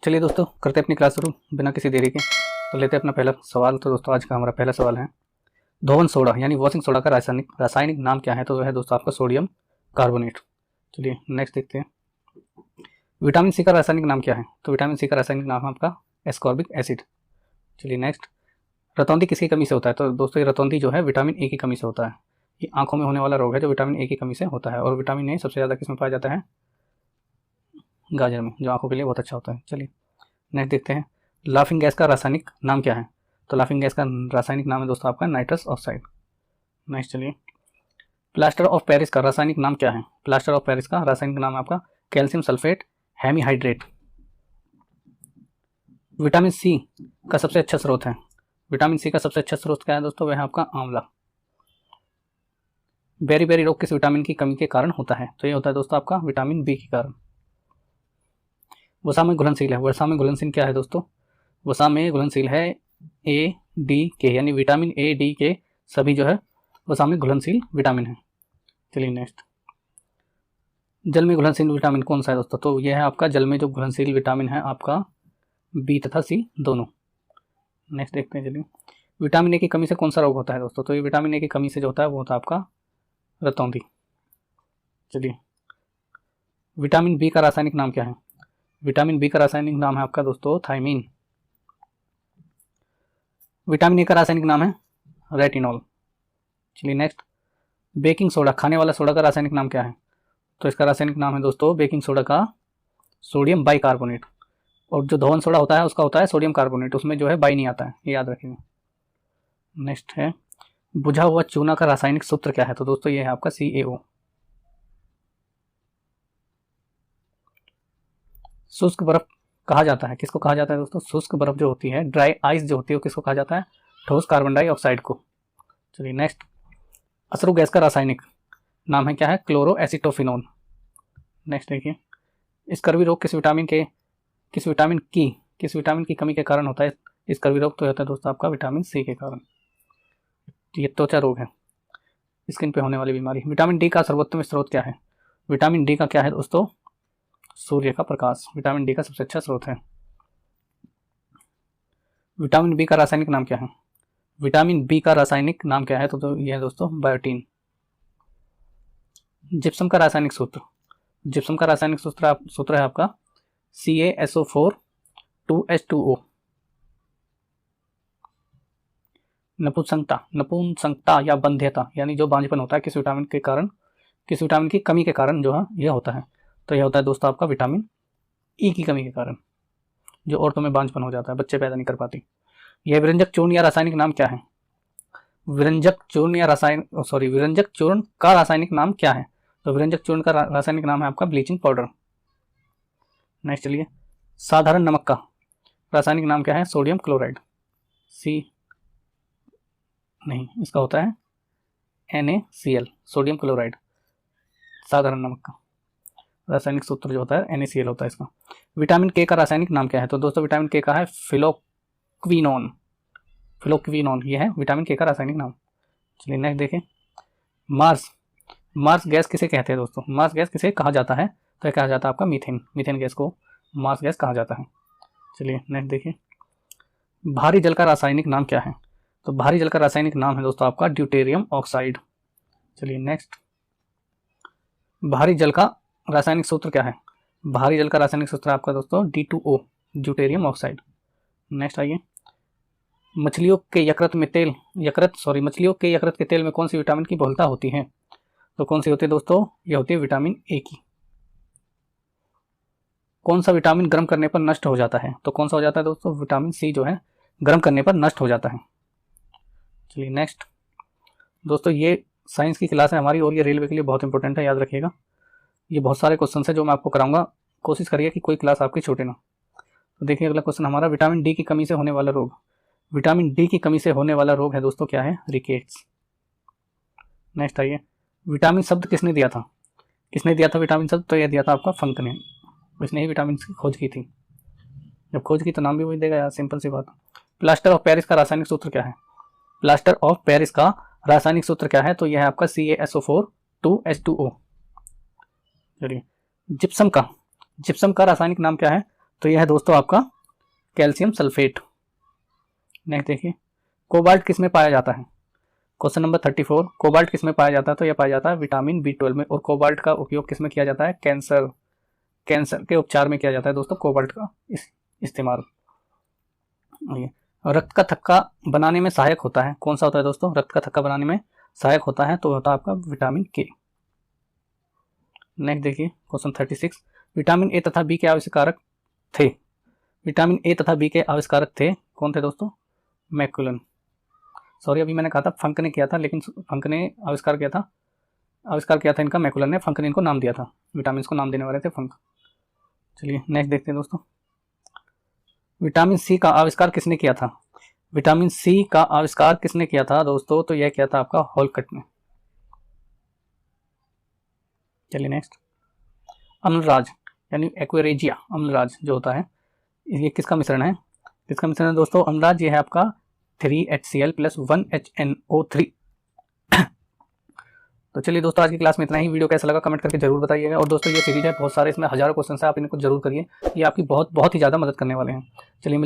चलिए दोस्तों, करते अपनी क्लास शुरू बिना किसी देरी के। तो लेते हैं अपना पहला सवाल। तो दोस्तों आज का हमारा पहला सवाल है, धोवन सोडा यानी वॉशिंग सोडा का रासायनिक नाम क्या है? तो वह है दोस्तों आपका सोडियम कार्बोनेट। चलिए नेक्स्ट देखते हैं, विटामिन सी का रासायनिक नाम क्या है? तो विटामिन सी का रासायनिक नाम है आपका एस्कॉर्बिक एसिड। चलिए नेक्स्ट, रतौंधी किसकी कमी से होता है? तो दोस्तों ये रतौंधी जो है विटामिन ए की कमी से होता है। ये आंखों में होने वाला रोग है जो विटामिन ए की कमी से होता है, और विटामिन ए सबसे ज़्यादा किसमें पाया जाता है? गाजर में, जो आंखों के लिए बहुत अच्छा होता है। चलिए नेक्स्ट देखते हैं, लाफिंग गैस का रासायनिक नाम क्या है? तो लाफिंग गैस का रासायनिक नाम है दोस्तों आपका नाइट्रस ऑक्साइड। नेक्स्ट चलिए, प्लास्टर ऑफ पेरिस का रासायनिक नाम क्या है? प्लास्टर ऑफ पेरिस का रासायनिक नाम है आपका calcium sulphate hemihydrate. Vitamin C का सबसे अच्छा स्रोत है, विटामिन सी का सबसे अच्छा स्रोत क्या है दोस्तों? वह है आपका आंवला। बेरी बेरी रोग किस विटामिन की कमी के कारण होता है? तो ये होता है दोस्तों आपका विटामिन बी के कारण। वसा में घुलनशील है, वसा में घुलनशील क्या है दोस्तों? वसा में घुलनशील है ए डी के, यानी विटामिन ए डी के सभी जो है वसा में घुलनशील विटामिन है। चलिए नेक्स्ट, जल में घुलनशील विटामिन कौन सा है दोस्तों? तो यह है आपका जल में जो घुलनशील विटामिन है आपका बी तथा सी दोनों। नेक्स्ट देखते हैं, चलिए विटामिन ए की कमी से कौन सा रोग होता है दोस्तों? तो ये विटामिन ए की कमी से जो होता है वो होता है आपका रतौंधी। चलिए, विटामिन बी का रासायनिक नाम क्या है? विटामिन बी का रासायनिक नाम है आपका दोस्तों थायमीन। विटामिन ए का रासायनिक नाम है रेटिनॉल। चलिए नेक्स्ट, बेकिंग सोडा, खाने वाला सोडा का रासायनिक नाम क्या है? तो इसका रासायनिक नाम है दोस्तों बेकिंग सोडा का सोडियम बाइकार्बोनेट। और जो धोवन सोडा होता है उसका होता है सोडियम कार्बोनेट, उसमें जो है बाई नहीं आता है, ये याद रखिएगा। नेक्स्ट है, बुझा हुआ चूना का रासायनिक सूत्र क्या है? तो दोस्तों ये है आपका CaO। शुष्क बर्फ कहा जाता है, किसको कहा जाता है दोस्तों? शुष्क बर्फ जो होती है, ड्राई आइस जो होती है, वो किसको कहा जाता है? ठोस कार्बन डाइऑक्साइड को। चलिए नेक्स्ट, अशरु गैस का रासायनिक नाम है क्या है? क्लोरोएसिटोफिनोन। नेक्स्ट देखिए, स्कर्वी रोग किस विटामिन की कमी के कारण होता है? स्कर्वी रोग तो होता है दोस्तों आपका विटामिन सी के कारण। ये त्वचा रोग है, स्किन पे होने वाली बीमारी। विटामिन डी का सर्वोत्तम स्रोत क्या है? विटामिन डी का क्या है दोस्तों? सूर्य का प्रकाश विटामिन डी का सबसे अच्छा स्रोत है। विटामिन बी का रासायनिक नाम क्या है? विटामिन बी का रासायनिक नाम क्या है? तो यह है दोस्तों बायोटीन। जिप्सम का रासायनिक सूत्र, जिप्सम का रासायनिक सूत्र है आपका CaSO4 2H2O। नपुंसकता या बंध्यता, यानी जो बांझपन होता है किस विटामिन की कमी के कारण जो है यह होता है? तो यह होता है दोस्तों आपका विटामिन ई की कमी के कारण, जो औरतों में बांझपन हो जाता है, बच्चे पैदा नहीं कर पाती। यह विरंजक चूर्ण या रासायनिक नाम क्या है? विरंजक चूर्ण का रासायनिक नाम क्या है? तो विरंजक चूर्ण का रासायनिक नाम है आपका ब्लीचिंग पाउडर। नेक्स्ट चलिए, साधारण नमक का रासायनिक नाम क्या है? Sodium chloride. इसका होता है NaCl, सोडियम क्लोराइड। साधारण नमक का रासायनिक सूत्र जो होता है NaCl होता है इसका। विटामिन के का रासायनिक नाम क्या है? तो दोस्तों विटामिन के का है फिलोक्विनोन, ये है विटामिन के का रासायनिक नाम। चलिए नेक्स्ट देखें, मार्स गैस किसे कहते हैं दोस्तों? मार्स गैस किसे कहा जाता है? तो कहा जाता है आपका मीथेन गैस को मार्स गैस कहा जाता है। चलिए नेक्स्ट देखिए, भारी जल का रासायनिक नाम क्या है? तो भारी जल का रासायनिक नाम है दोस्तों आपका ड्यूटेरियम ऑक्साइड। चलिए नेक्स्ट, भारी जल का रासायनिक सूत्र क्या है? भारी जल का रासायनिक सूत्र आपका दोस्तों D2O, ड्यूटेरियम ऑक्साइड। नेक्स्ट आइए, मछलियों के यकृत के तेल में कौन सी विटामिन की बहुलता होती है? तो कौन सी होती है दोस्तों? ये होती है विटामिन ए की। कौन सा विटामिन गर्म करने पर नष्ट हो जाता है? तो कौन सा हो जाता है दोस्तों? विटामिन सी जो है गर्म करने पर नष्ट हो जाता है। चलिए नेक्स्ट दोस्तों, ये साइंस की क्लास है हमारी और ये रेलवे के लिए बहुत इंपॉर्टेंट है, याद रखिएगा। ये बहुत सारे क्वेश्चन है जो मैं आपको कराऊंगा, कोशिश करिए कि कोई क्लास आपकी छूटे ना। तो देखिए अगला क्वेश्चन हमारा, विटामिन डी की कमी से होने वाला रोग। विटामिन डी की कमी से होने वाला रोग है दोस्तों क्या है? रिकेट्स। नेक्स्ट आइए, विटामिन शब्द किसने दिया था विटामिन शब्द? तो यह दिया था आपका फंक ने, उसने ही विटामिन की खोज की थी। जब खोज की तो नाम भी वही देगा यार, सिंपल सी बात। प्लास्टर ऑफ पेरिस का रासायनिक सूत्र क्या है? प्लास्टर ऑफ पेरिस का रासायनिक सूत्र क्या है? तो यह है आपका CaSO4 2H2O। चलिए, जिप्सम का रासायनिक नाम क्या है? तो यह है दोस्तों आपका कैल्शियम सल्फेट। नेक्स्ट देखिए, कोबाल्ट किस में पाया जाता है? क्वेश्चन नंबर 34, कोबाल्ट किस में पाया जाता है? तो यह पाया जाता है विटामिन B12 में। और कोबाल्ट का उपयोग किस में किया जाता है? कैंसर के उपचार में किया जाता है दोस्तों कोबाल्ट का इस्तेमाल। रक्त का थक्का बनाने में सहायक होता है, कौन सा होता है दोस्तों? रक्त का थक्का बनाने में सहायक होता है तो होता है आपका विटामिन K। नेक्स्ट देखिए क्वेश्चन 36, विटामिन A तथा B के आविष्कारक थे। विटामिन A तथा B के आविष्कारक थे, कौन थे दोस्तों? मैकुलन। सॉरी, अभी मैंने कहा था फंक ने किया था, लेकिन फंक ने आविष्कार किया था इनका मैकुलन ने, फंक ने इनको नाम दिया था, विटामिन को नाम देने वाले थे फंक। चलिए नेक्स्ट देखते हैं दोस्तों, विटामिन C का आविष्कार किसने किया था? विटामिन C का आविष्कार किसने किया था दोस्तों? तो यह किया था आपका हॉलकट ने। चलिए नेक्स्ट, अम्लराज यानी एक्वेरेजिया अम्लराज जो होता है, ये किसका मिश्रण है? किसका मिश्रण है दोस्तों? अम्लराज ये है आपका 3HCl + 1HNO3। तो चलिए दोस्तों, आज की क्लास में इतना ही। वीडियो कैसा लगा कमेंट करके जरूर बताइएगा। और दोस्तों ये सीरीज है, बहुत सारे इसमें हजारों क्वेश्चन है, आप इनको जरूर करिए, ये आपकी बहुत ही ज़्यादा मदद करने वाले हैं। चलिए